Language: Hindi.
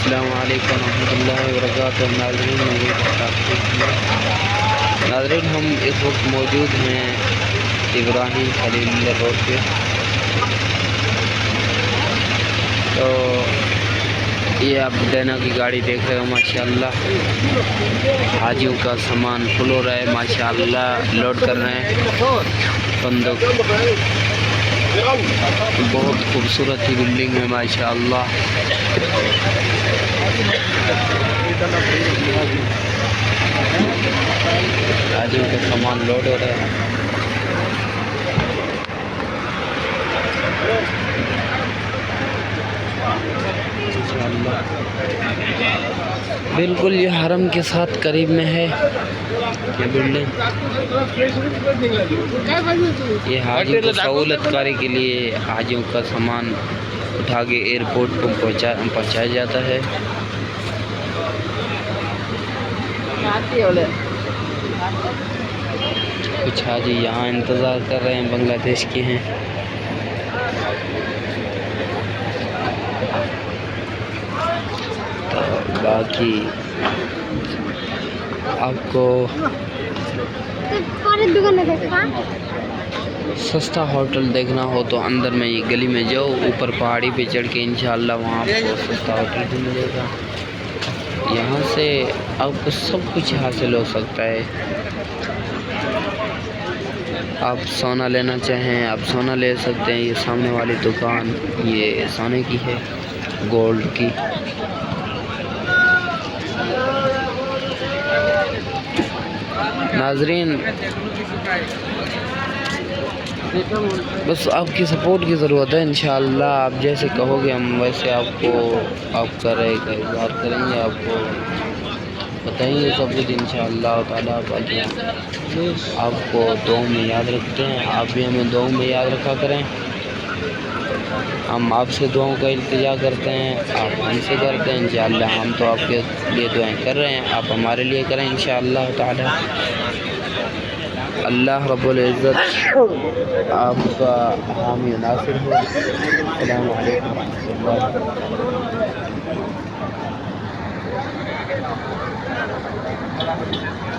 अस्सलाम वालेकुम रहमतुल्लाहि व बरकातुहू। नाज़रीन, हम इस वक्त मौजूद हैं इब्राहिम खलील रोड पे। तो ये आप डैना की गाड़ी देख रहे हो। माशाअल्लाह हाजियों का सामान फुल हो रहा है। माशाअल्लाह लोड कर रहे हैं बंदूक। बहुत खूबसूरत ही बिल्डिंग है माशाअल्लाह। हाजियों का सामान लोड हो रहा है। बिल्कुल ये हरम के साथ करीब में है ये बिल्डिंग। ये हाजियों को सहूलतकारी के लिए हाजियों का सामान उठा के एयरपोर्ट को पहुँचाया जाता है। कुछ हाजी यहाँ इंतज़ार कर रहे हैं, बांग्लादेश के हैं। तो बाकी आपको सस्ता होटल देखना हो तो अंदर में ये गली में जाओ, ऊपर पहाड़ी पे चढ़ के इंशाल्लाह वहाँ आपको सस्ता होटल भी मिलेगा। यहाँ से आपको सब कुछ हासिल हो सकता है। आप सोना लेना चाहें आप सोना ले सकते हैं। ये सामने वाली दुकान ये सोने की है, गोल्ड की। नाजरीन, बस आपकी सपोर्ट की ज़रूरत है। इंशाअल्लाह आप जैसे कहोगे हम वैसे आपका रहेगा, इज़हार करेंगे, आपको बताएंगे सब कुछ इंशाअल्लाह ताला। आपको दुआ में याद रखते हैं, आप भी हमें दुआ में याद रखा करें। हम आपसे दुआओं का इल्तिजा करते हैं, आप हमसे करते हैं। इंशाअल्लाह हम तो आपके लिए दुआएं कर रहे हैं, आप हमारे लिए करें इंशाअल्लाह ताला। अल्लाह रब्बुल इज़्ज़त आपका हामी नासिर हो। अस्सलामु अलैकुम रहमतुल्लाह।